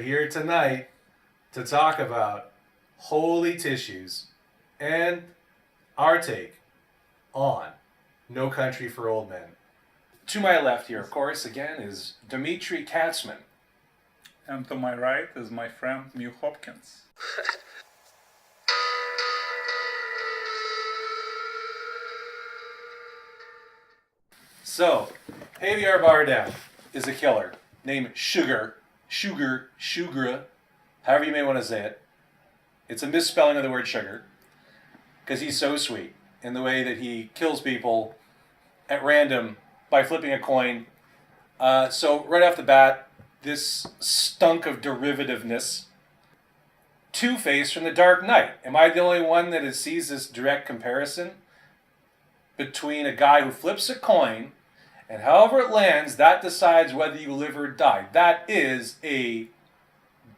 here tonight to talk about holy tissues and our take on No Country for Old Men. To my left here, of course, again, is Dmitry Katzman. And to my right is my friend Mew Hopkins. So, Javier Bardem is a killer named Sugar, however you may want to say it. It's a misspelling of the word sugar, because he's so sweet in the way that he kills people at random by flipping a coin. So right off the bat, this stunk of derivativeness. Two-Face from The Dark Knight. Am I the only one that sees this direct comparison between a guy who flips a coin, and however it lands, that decides whether you live or die? That is a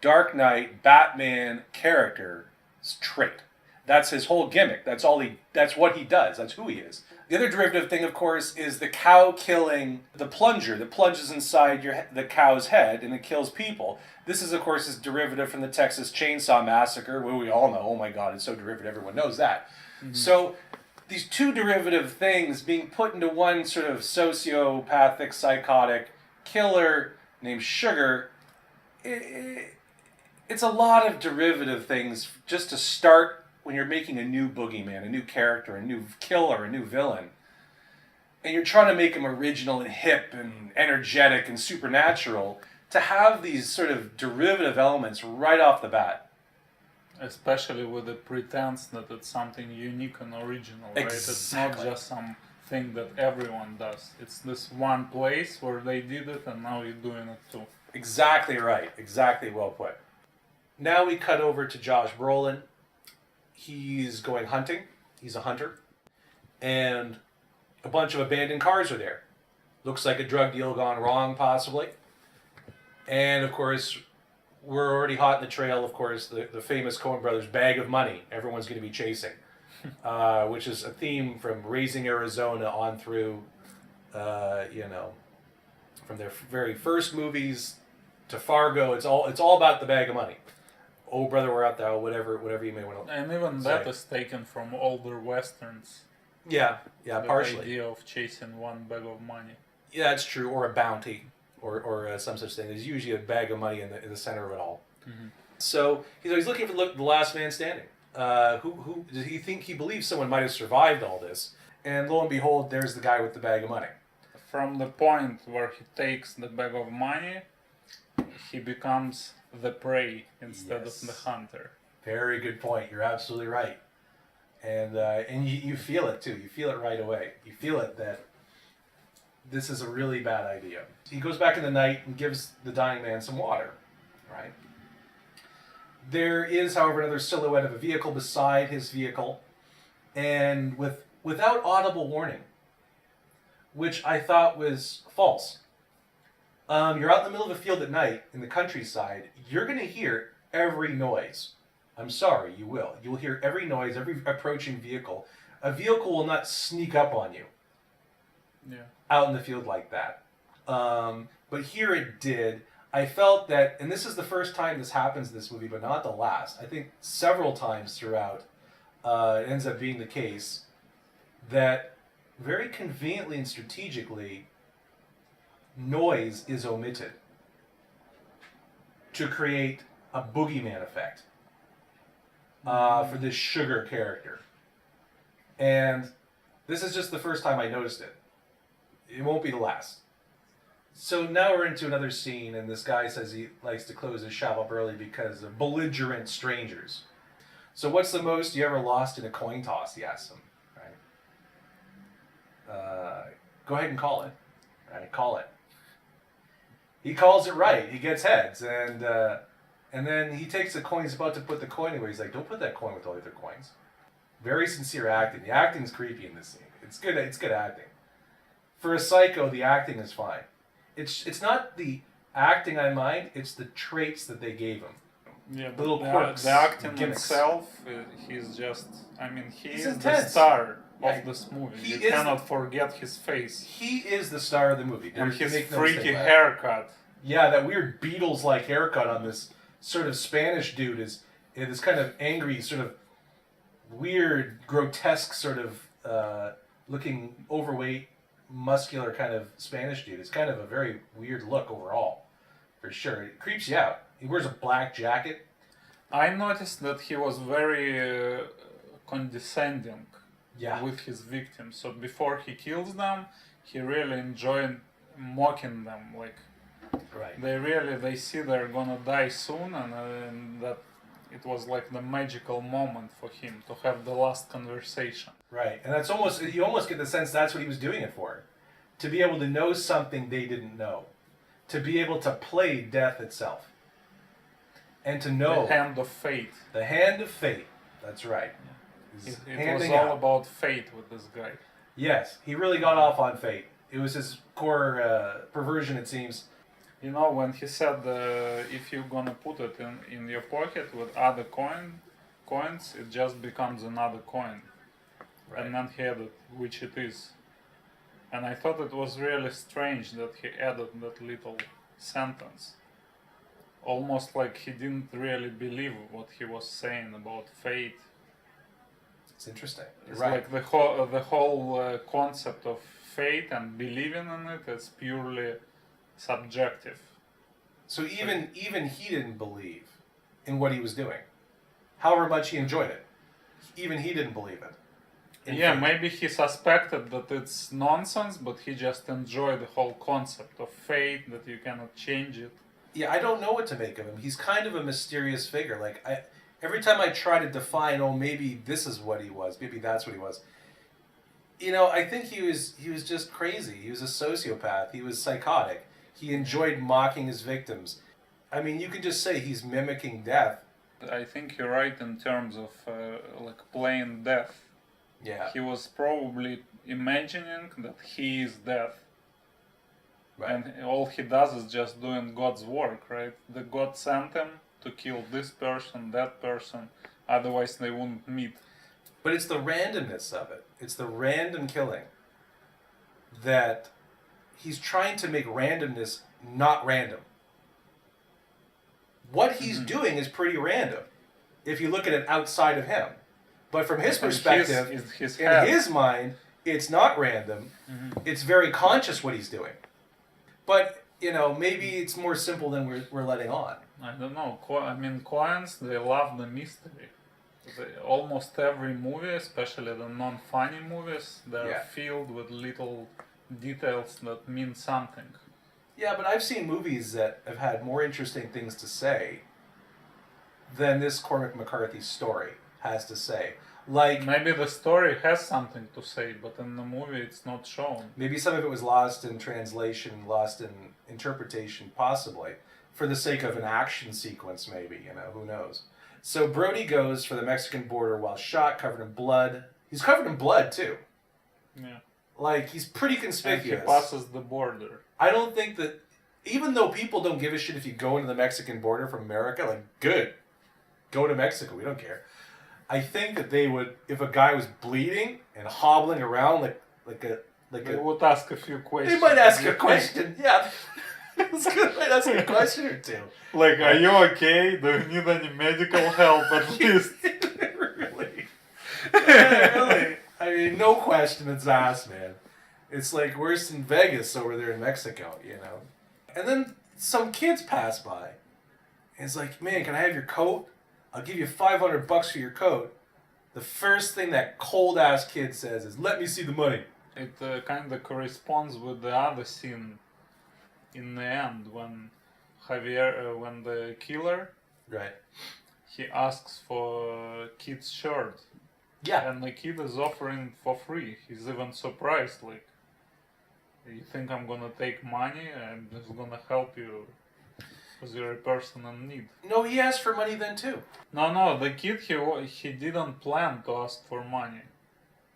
Dark Knight Batman character's trait. That's his whole gimmick. That's what he does. That's who he is. The other derivative thing, of course, is the cow killing the plunger that plunges inside the cow's head and it kills people. This is, of course, his derivative from the Texas Chainsaw Massacre, where we all know, oh my God, it's so derivative, everyone knows that. Mm-hmm. So these two derivative things being put into one sort of sociopathic, psychotic killer named Sugar, it's a lot of derivative things just to start when you're making a new boogeyman, a new character, a new killer, a new villain, and you're trying to make him original and hip and energetic and supernatural, to have these sort of derivative elements right off the bat. Especially with the pretense that it's something unique and original, right? Exactly. It's not just something that everyone does. It's this one place where they did it and now you're doing it too. Exactly right. Exactly well put. Now we cut over to Josh Brolin. He's going hunting. He's a hunter. And a bunch of abandoned cars are there. Looks like a drug deal gone wrong, possibly. And, of course, we're already hot in the trail, of course, the famous Coen Brothers bag of money everyone's going to be chasing, which is a theme from Raising Arizona on through, from their very first movies to Fargo. It's all about the bag of money. Oh, brother, we're out there, whatever you may want to And even say. that is taken from older westerns. Yeah, partially. The idea of chasing one bag of money. Yeah, that's true, or a bounty, or some such thing. There's usually a bag of money in the center of it all. Mm-hmm. So he's looking for the last man standing. Who did he think? He believes someone might have survived all this, and lo and behold, there's the guy with the bag of money. From the point where he takes the bag of money, he becomes the prey instead of the hunter. Very good point. You're absolutely right. And you feel it too. You feel it right away. You feel it that this is a really bad idea. He goes back in the night and gives the dying man some water, right? There is, however, another silhouette of a vehicle beside his vehicle, and without audible warning, which I thought was false. You're out in the middle of a field at night in the countryside. You're going to hear every noise. I'm sorry, you will. You'll hear every noise, every approaching vehicle. A vehicle will not sneak up on you out in the field like that. But here it did. I felt that, and this is the first time this happens in this movie, but not the last. I think several times throughout it ends up being the case that very conveniently and strategically, noise is omitted to create a boogeyman effect for this Sugar character. And this is just the first time I noticed it. It won't be the last. So now we're into another scene, and this guy says he likes to close his shop up early because of belligerent strangers. So what's the most you ever lost in a coin toss, he asks him. Right? Go ahead and call it. Right? Call it. He calls it right. He gets heads, and then he takes the coin. He's about to put the coin away. He's like, "Don't put that coin with all the other coins." Very sincere acting. The acting's creepy in this scene. It's good. It's good acting. For a psycho, the acting is fine. It's not the acting I mind. It's the traits that they gave him. Yeah, the little quirks. The acting gimmicks. Itself, he's just. I mean, He's is intense. the star of this movie. He You is cannot forget his face. He is the star of the movie. And his Make no freaky mistake about it. haircut. Yeah, that weird Beatles-like haircut on this sort of Spanish dude is this kind of angry, sort of weird, grotesque, sort of looking overweight, muscular kind of Spanish dude. It's kind of a very weird look overall, for sure. It creeps you out. He wears a black jacket. I noticed that he was very condescending Yeah. with his victims. So before he kills them, he really enjoyed mocking them. Like Right. they see they're gonna die soon, and that it was like the magical moment for him to have the last conversation. Right. And that's almost, you almost get the sense that's what he was doing it for. To be able to know something they didn't know. To be able to play death itself. And to know The hand of fate. the hand of fate. That's right. It He's was handing all out. about fate with this guy. Yes, he really got off on fate. It was his core perversion, it seems. You know, when he said if you're gonna put it in your pocket with other coins, it just becomes another coin. Right. And then he added which it is. And I thought it was really strange that he added that little sentence. Almost like he didn't really believe what he was saying about fate. It's interesting. You're It's right. like the whole concept of fate and believing in it is purely subjective. So even he didn't believe in what he was doing. However much he enjoyed it. Even he didn't believe it. In Yeah, fate. maybe he suspected that it's nonsense, but he just enjoyed the whole concept of fate, that you cannot change it. Yeah, I don't know what to make of him. He's kind of a mysterious figure. Like every time I try to define, oh, maybe this is what he was, maybe that's what he was. You know, I think he was just crazy. He was a sociopath. He was psychotic. He enjoyed mocking his victims. I mean, you can just say he's mimicking death. I think you're right in terms of like playing death. Yeah. He was probably imagining that he is death. Right. And all he does is just doing God's work, right? The God sent him to kill this person, that person, otherwise they wouldn't meet. But it's the randomness of it. It's the random killing that he's trying to make randomness not random. What he's doing is pretty random if you look at it outside of him. But from his And perspective, his in head. his mind, it's not random. It's very conscious what he's doing. But, you know, maybe it's more simple than we're letting on. I don't know. I mean, Coens, they love the mystery. Almost every movie, especially the non-funny movies, they're Yeah. filled with little details that mean something. Yeah, but I've seen movies that have had more interesting things to say than this Cormac McCarthy story has to say. Like, Maybe the story has something to say, but in the movie it's not shown. maybe some of it was lost in translation, lost in interpretation, possibly, for the sake of an action sequence, maybe, you know, who knows. So Brody goes for the Mexican border while shot, covered in blood. He's covered in blood, too. Yeah. Like, he's pretty And he conspicuous. passes the border. I don't think that, even though people don't give a shit if you go into the Mexican border from America, like, good. Go to Mexico, we don't care. I think that they would, if a guy was bleeding and hobbling around They would ask a few questions. they might ask a question. Yeah, it's good. They might ask a question or two. Like, are you okay? Do you need any medical help at least? Really? Really? I mean, no question is asked, man. It's like worse than Vegas over there in Mexico, you know. And then some kids pass by, and it's like, man, can I have your coat? I'll give you $500 for your coat. The first thing that cold ass kid says is, "Let me see the money." It kind of corresponds with the other scene in the end when when the killer, Right. he asks for kid's shirt. Yeah. And the kid is offering for free. He's even surprised, like, you think I'm gonna take money and it's gonna help you because you're a person in need. No, he asked for money then too. No, the kid, he didn't plan to ask for money,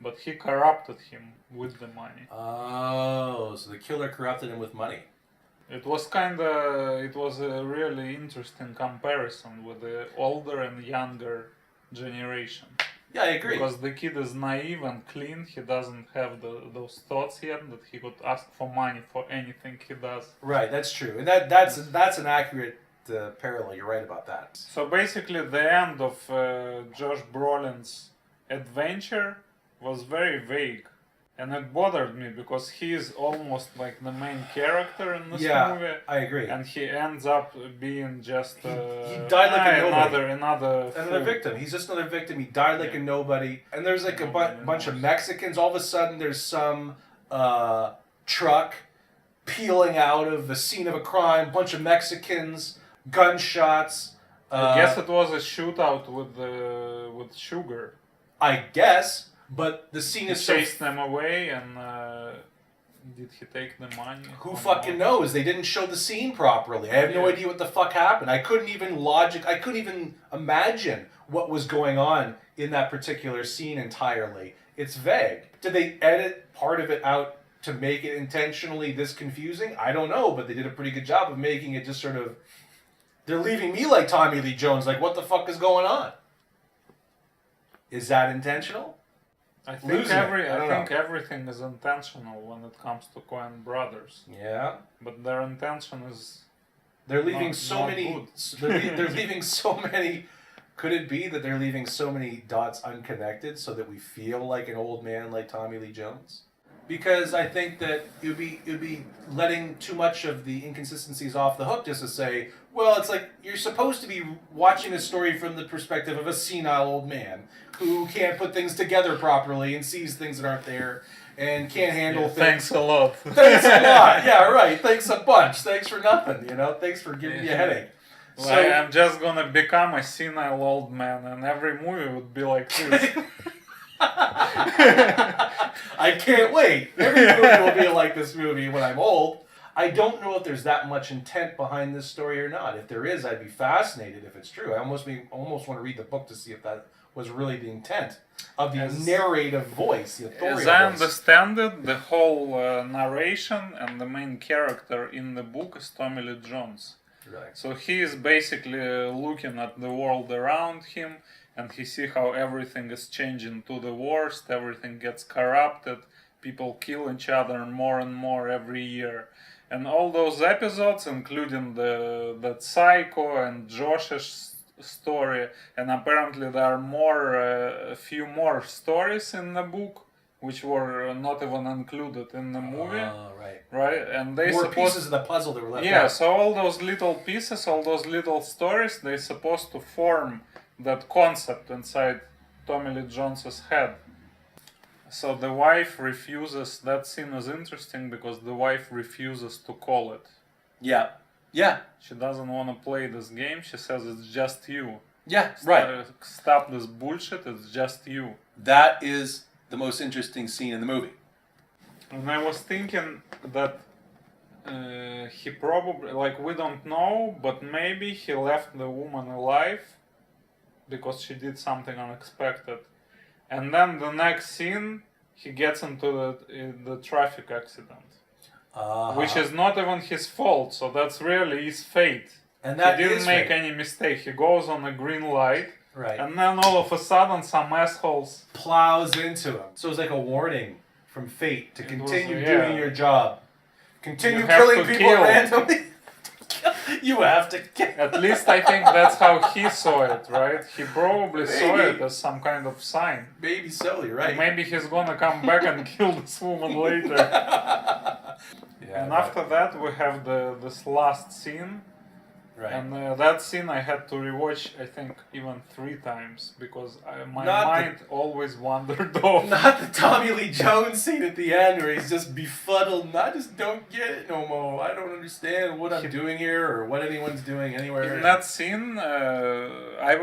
but he corrupted him with the money. Oh, so the killer corrupted him with money. It was a really interesting comparison with the older and younger generation. Yeah, I agree. Because the kid is naive and clean, he doesn't have those thoughts yet that he could ask for money for anything he does. Right, that's true, and that's an accurate parallel. You're right about that. So basically, the end of Josh Brolin's adventure was very vague, and it bothered me because he is almost like the main character in this movie. I agree. And he ends up being just he died like a nobody. another victim. He's just another victim. He died like a nobody. And there's like a bunch of Mexicans. All of a sudden, there's some truck peeling out of the scene of a crime. Bunch of Mexicans, gunshots. I guess it was a shootout with Sugar. I guess, but the scene is chased them away, and did he take the money? Who fucking knows? They didn't show the scene properly. I have no idea what the fuck happened. I couldn't even imagine what was going on in that particular scene entirely. It's vague. Did they edit part of it out to make it intentionally this confusing? I don't know, but they did a pretty good job of making it just sort of... They're leaving me like Tommy Lee Jones, like, what the fuck is going on? Is that intentional? I think everything is intentional when it comes to Coen Brothers. Yeah. But their intention is... They're leaving they're leaving so many... Could it be that they're leaving so many dots unconnected so that we feel like an old man like Tommy Lee Jones? Because I think that it would be letting too much of the inconsistencies off the hook just to say, well, it's like you're supposed to be watching a story from the perspective of a senile old man who can't put things together properly and sees things that aren't there and can't handle things. Thanks a lot. Thanks a lot. Yeah, right. Thanks a bunch. Thanks for nothing. Thanks for giving me a headache. So, I'm just gonna become a senile old man, and every movie would be like this. I can't wait. Every movie will be like this movie when I'm old. I don't know if there's that much intent behind this story or not. If there is, I'd be fascinated if it's true. I almost want to read the book to see if that was really the intent of the narrative voice, the authorial voice. As I understand it, the whole narration and the main character in the book is Tommy Lee Jones. Right. So he is basically looking at the world around him, and he see how everything is changing to the worst, everything gets corrupted, people kill each other more and more every year. And all those episodes, including that Psycho and Josh's story, and apparently there are a few more stories in the book, which were not even included in the movie. Oh, right. Right? And they more pieces of the puzzle that were left out. Yeah, so all those little pieces, all those little stories, they're supposed to form that concept inside Tommy Lee Jones's head. So the wife refuses, that scene is interesting because the wife refuses to call it. Yeah. Yeah. She doesn't want to play this game. She says it's just you. Yeah, right. Stop this bullshit, it's just you. That is the most interesting scene in the movie. And I was thinking that he probably, we don't know, but maybe he left the woman alive because she did something unexpected. And then the next scene, he gets into the traffic accident. Which is not even his fault, so that's really his fate. And that he didn't make any mistake. He goes on a green light, right, and then all of a sudden some assholes plows into him. So it's like a warning from fate to continue doing your job. Continue killing people randomly. You have to kill. At least I think that's how he saw it, right? He probably saw it as some kind of sign. Maybe so, you're right. Maybe he's gonna come back and kill this woman later. And after that we have this last scene. Right. And that scene I had to rewatch, I think, even 3 times because my mind always wandered off. Not the Tommy Lee Jones scene at the end where he's just befuddled. I just don't get it no more. I don't understand what I'm doing here or what anyone's doing anywhere. In that scene, I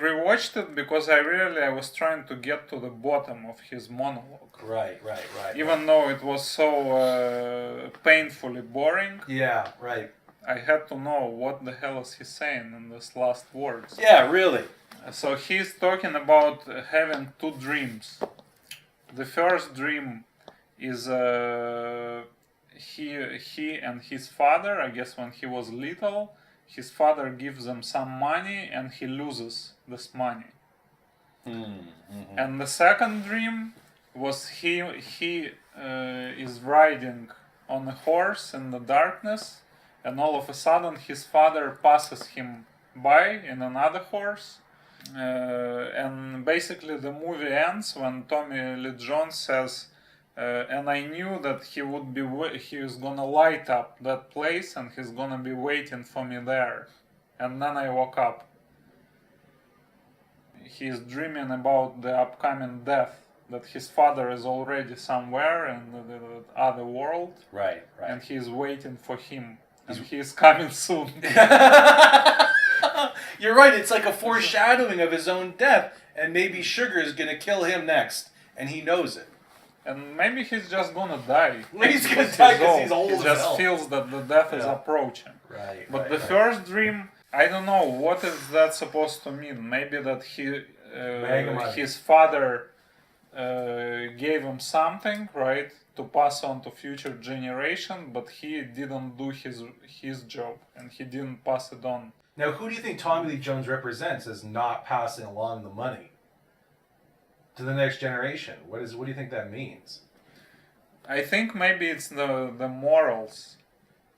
rewatched it because I was trying to get to the bottom of his monologue. Right. Even though it was so painfully boring. Yeah, right. I had to know what the hell is he saying in these last words. Yeah, really. So he's talking about having 2 dreams. The first dream is he and his father, I guess when he was little, his father gives him some money and he loses this money. Mm-hmm. And the second dream was he is riding on a horse in the darkness, and all of a sudden his father passes him by in another horse. And basically the movie ends when Tommy Lee Jones says, and I knew that he was gonna light up that place and he's gonna be waiting for me there. And then I woke up. He's dreaming about the upcoming death, that his father is already somewhere in the other world. Right. And he's waiting for him. And he's coming soon. You're right, it's like a foreshadowing of his own death, and maybe Sugar is gonna kill him next, and he knows it. And maybe he's just gonna die. Maybe he's gonna die because he's old He as just hell. feels that the death is approaching. Right. But the first dream, I don't know, what is that supposed to mean? Maybe that his father gave him something, right, to pass on to future generation, but he didn't do his job, and he didn't pass it on. Now, who do you think Tommy Lee Jones represents as not passing along the money to the next generation? What do you think that means? I think maybe it's the morals.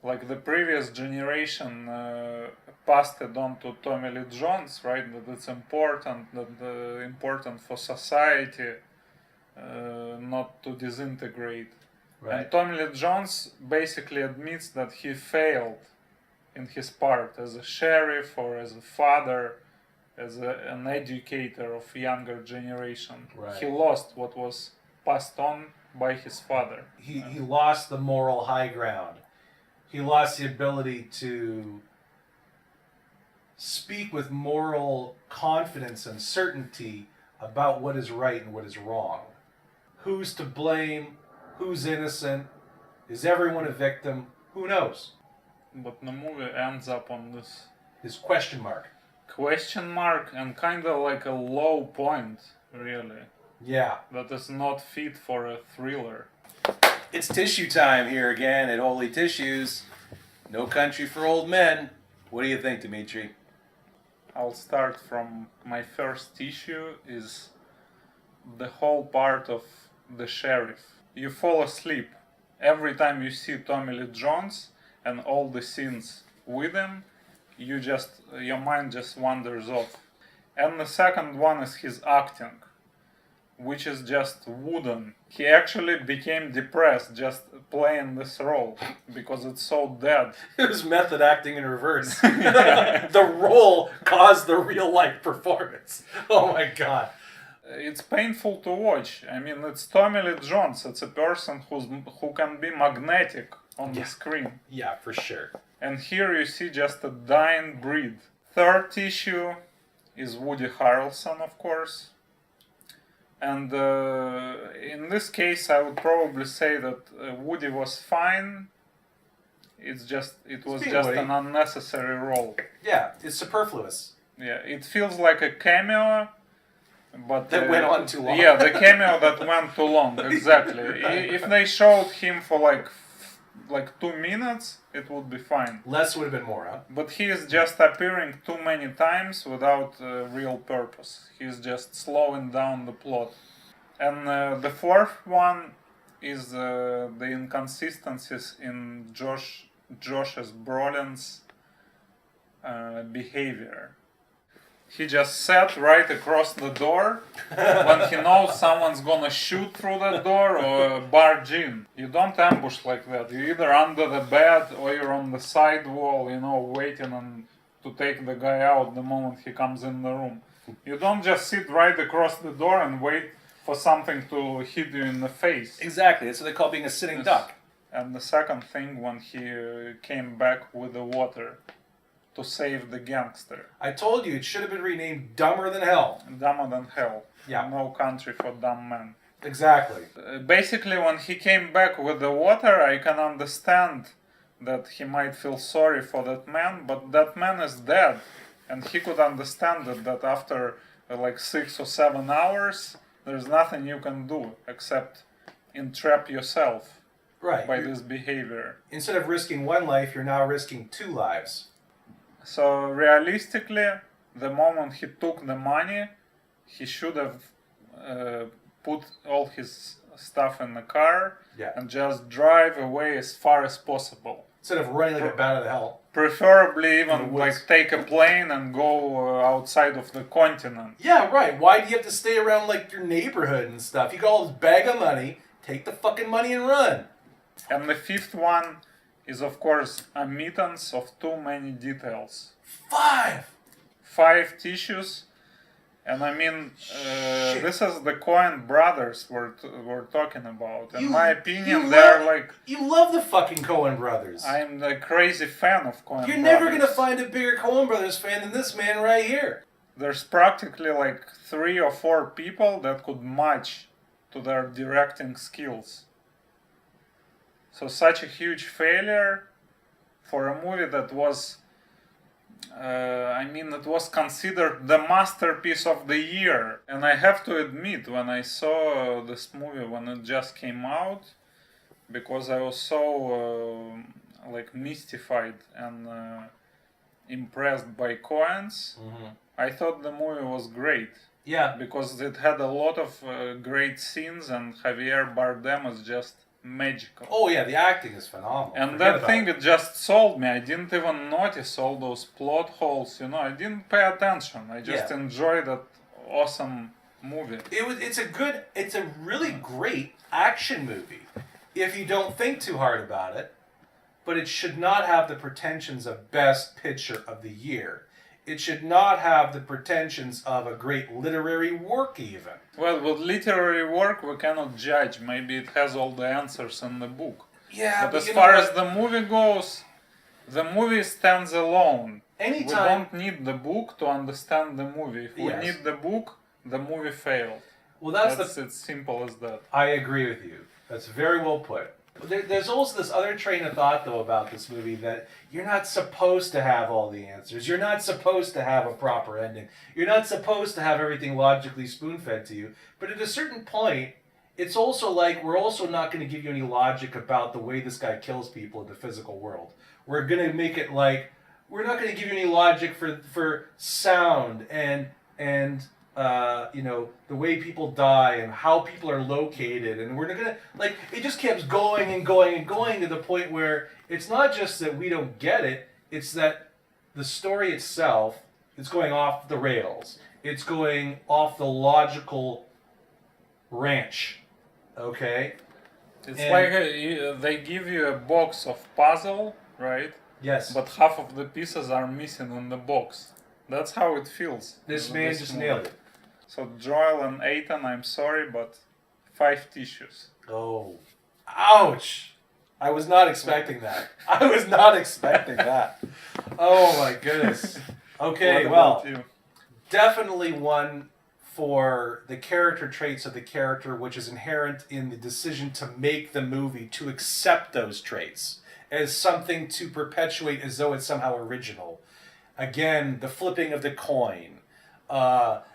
Like the previous generation passed it on to Tommy Lee Jones, right? That it's important, important for society not to disintegrate. Right. And Tommy Lee Jones basically admits that he failed in his part as a sheriff or as a father, as an educator of younger generation. Right. He lost what was passed on by his father. He lost the moral high ground. He lost the ability to speak with moral confidence and certainty about what is right and what is wrong. Who's to blame? Who's innocent? Is everyone a victim? Who knows? But the movie ends up on this question mark and kind of like a low point, really. Yeah. That is not fit for a thriller. It's tissue time here again at Holy Tissues. No Country for Old Men. What do you think, Dimitri? I'll start from my first tissue is the whole part of the sheriff. You fall asleep every time you see Tommy Lee Jones and all the scenes with him. Your mind just wanders off. And the second one is his acting, which is just wooden. He actually became depressed just playing this role because it's so dead. It was method acting in reverse. The role caused the real life performance. Oh my god. It's painful to watch. I mean, it's Tommy Lee Jones. It's a person who can be magnetic on the screen. Yeah, for sure. And here you see just a dying breed. Third tissue is Woody Harrelson, of course. And in this case, I would probably say that Woody was fine. It was just an unnecessary role. Yeah, it's superfluous. Yeah, it feels like a cameo, but that went on too long. Yeah, the cameo that went too long. Exactly. If they showed him for like 2 minutes, it would be fine. Less would have been more, huh? But he is just appearing too many times without real purpose. He's just slowing down the plot. And the fourth one is the inconsistencies in Josh Brolin's behavior. He just sat right across the door when he knows someone's gonna shoot through that door or barge in. You don't ambush like that. You're either under the bed or you're on the side wall, waiting to take the guy out the moment he comes in the room. You don't just sit right across the door and wait for something to hit you in the face. Exactly. That's what they call being a sitting duck. And the second thing, when he came back with the water to save the gangster. I told you it should have been renamed Dumber Than Hell. Dumber Than Hell. Yeah. No Country for Dumb Men. Exactly. Basically, when he came back with the water, I can understand that he might feel sorry for that man, but that man is dead. And he could understand that after like 6 or 7 hours, there's nothing you can do except entrap yourself by this behavior. Instead of risking one life, you're now risking 2 lives. So realistically, the moment he took the money, he should have put all his stuff in the car and just drive away as far as possible. instead of running like a bat out of hell. Preferably In the even woods. like take a plane and go outside of the continent. Yeah, right. Why do you have to stay around like your neighborhood and stuff? You got all this bag of money. Take the fucking money and run. And the fifth one is, of course, admittance of too many details. 5 tissues. And I mean, this is the Coen Brothers we're talking about. In my opinion, they're like... You love the fucking Coen Brothers. I'm a crazy fan of Coen Brothers. You're never going to find a bigger Coen Brothers fan than this man right here. There's practically like 3 or 4 people that could match to their directing skills. So such a huge failure for a movie that was... it was considered the masterpiece of the year. And I have to admit, when I saw this movie when it just came out, because I was so mystified and impressed by Coen's, I thought the movie was great. Yeah. Because it had a lot of great scenes and Javier Bardem is just magical. Oh yeah, the acting is phenomenal. And that thing, it just sold me. I didn't even notice all those plot holes, I didn't pay attention. I just enjoyed that awesome movie. It's a really great action movie if you don't think too hard about it, but it should not have the pretensions of best picture of the year. It should not have the pretensions of a great literary work even. Well, with literary work we cannot judge. Maybe it has all the answers in the book. Yeah, but as far as the movie goes, the movie stands alone. We don't need the book to understand the movie. If we need the book, the movie failed. Well, it's simple as that. I agree with you. That's very well put. There's also this other train of thought, though, about this movie that you're not supposed to have all the answers. You're not supposed to have a proper ending. You're not supposed to have everything logically spoon-fed to you. But at a certain point, it's also like we're also not going to give you any logic about the way this guy kills people in the physical world. We're going to make it like we're not going to give you any logic for sound and the way people die and how people are located, and we're not gonna it just keeps going and going and going to the point where it's not just that we don't get it, it's that the story itself is going off the rails. It's going off the logical ranch. Okay? It's like they give you a box of puzzle, right? Yes. But half of the pieces are missing in the box. That's how it feels. This man just nailed it. So Joel and Ethan, I'm sorry, but 5 tissues. Oh. Ouch! I was not expecting that. I was not expecting that. Oh my goodness. Okay, well, definitely one for the character traits of the character, which is inherent in the decision to make the movie, to accept those traits as something to perpetuate as though it's somehow original. Again, the flipping of the coin.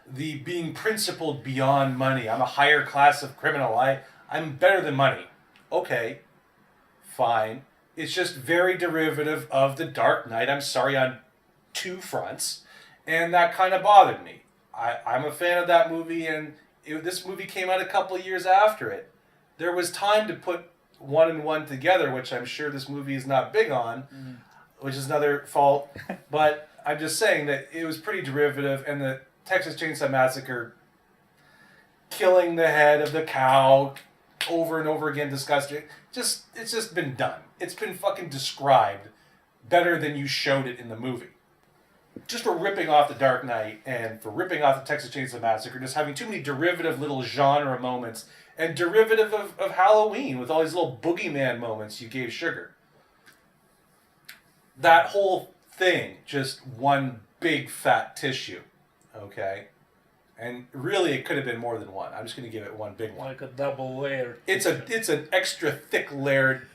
The being principled beyond money. I'm a higher class of criminal. I'm better than money. Okay, fine. It's just very derivative of The Dark Knight. I'm sorry, on 2 fronts. And that kind of bothered me. I'm a fan of that movie, and this movie came out a couple of years after it. There was time to put 1 and 1 together, which I'm sure this movie is not big on, which is another fault. But I'm just saying that it was pretty derivative, and the Texas Chainsaw Massacre killing the head of the cow over and over again, disgusting. It's just been done. It's been fucking described better than you showed it in the movie. Just for ripping off The Dark Knight and for ripping off the Texas Chainsaw Massacre, just having too many derivative little genre moments and derivative of Halloween with all these little boogeyman moments you gave Sugar. That whole thing, just one big fat tissue. Okay? And really it could have been more than one. I'm just going to give it one big one. Like a double layer. It's an extra thick layered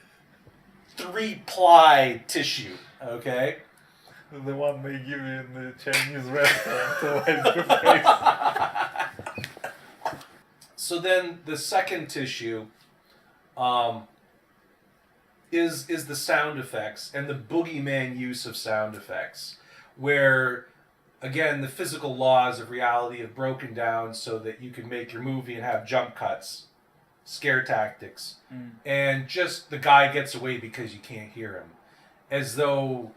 3-ply tissue. Okay? The one they give you in the Chinese restaurant to hide your face. So then the second tissue is the sound effects and the boogeyman use of sound effects, where again the physical laws of reality have broken down so that you can make your movie and have jump cuts, scare tactics, and just the guy gets away because you can't hear him. as though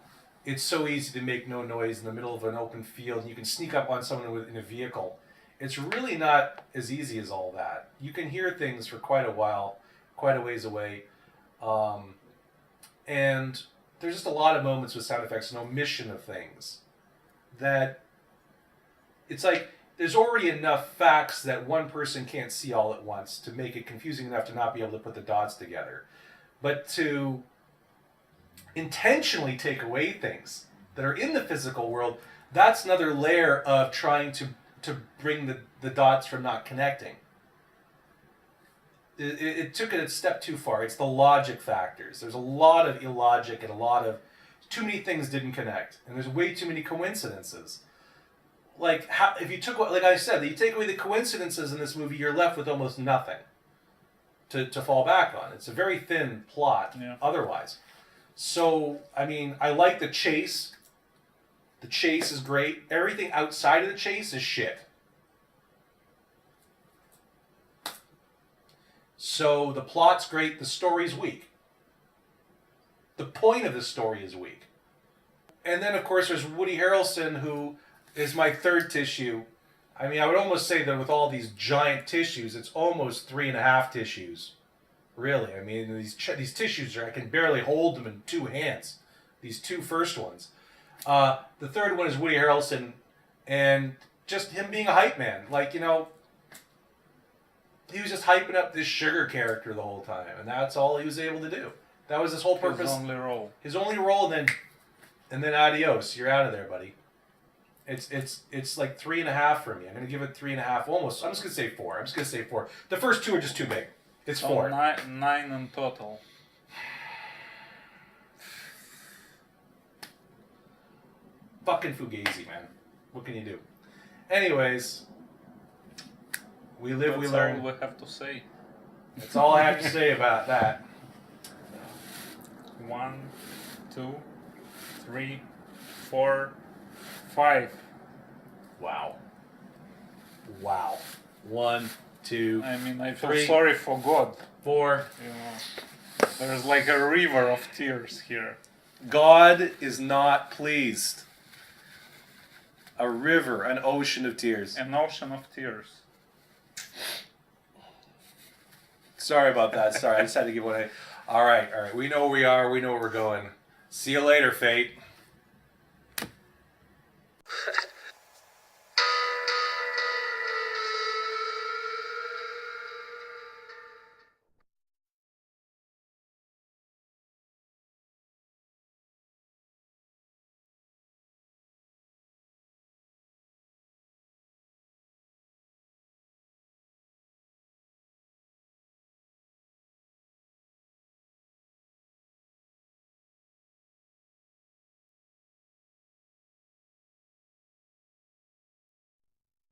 it's so easy to make no noise in the middle of an open field and you can sneak up on someone in a vehicle. It's really not as easy as all that. You can hear things for quite a while, quite a ways away. And there's just a lot of moments with sound effects and omission of things that it's like there's already enough facts that one person can't see all at once to make it confusing enough to not be able to put the dots together. But to intentionally take away things that are in the physical world, that's another layer of trying to bring the dots from not connecting. It took it a step too far. It's the logic factors. There's a lot of illogic and a lot of too many things didn't connect, and there's way too many coincidences. Like how if you took, like I said, you take away the coincidences in this movie, you're left with almost nothing to fall back on. It's a very thin plot otherwise. So I mean, I like the chase. The chase is great. Everything outside of the chase is shit. So the plot's great, the story's weak. The point of the story is weak. And then, of course, there's Woody Harrelson, who is my third tissue. I mean, I would almost say that with all these giant tissues, it's almost 3.5 tissues. Really. I mean, these tissues, I can barely hold them in 2 hands. These 2 first ones. The third one is Woody Harrelson, and just him being a hype man. Like, you know, he was just hyping up this sugar character the whole time, and that's all he was able to do. That was his whole purpose. His only role. His only role, and then adios. You're out of there, buddy. It's like 3.5 for me. I'm gonna give it 3.5. Almost. I'm just gonna say 4. I'm just gonna say 4. The first 2 are just too big. It's 4. 9 in total. Fucking Fugazi, man. What can you do? Anyways, we live, we learn. That's all we have to say. That's all I have to say about that. 1, 2, 3, 4, 5. Wow. Wow. 1, 2. I mean, I feel 3, sorry for God. 4. You know, there's like a river of tears here. God is not pleased. A river, an ocean of tears. An ocean of tears. Sorry about that. Sorry, I just had to give one. All right. We know where we are. We know where we're going. See you later, Fate.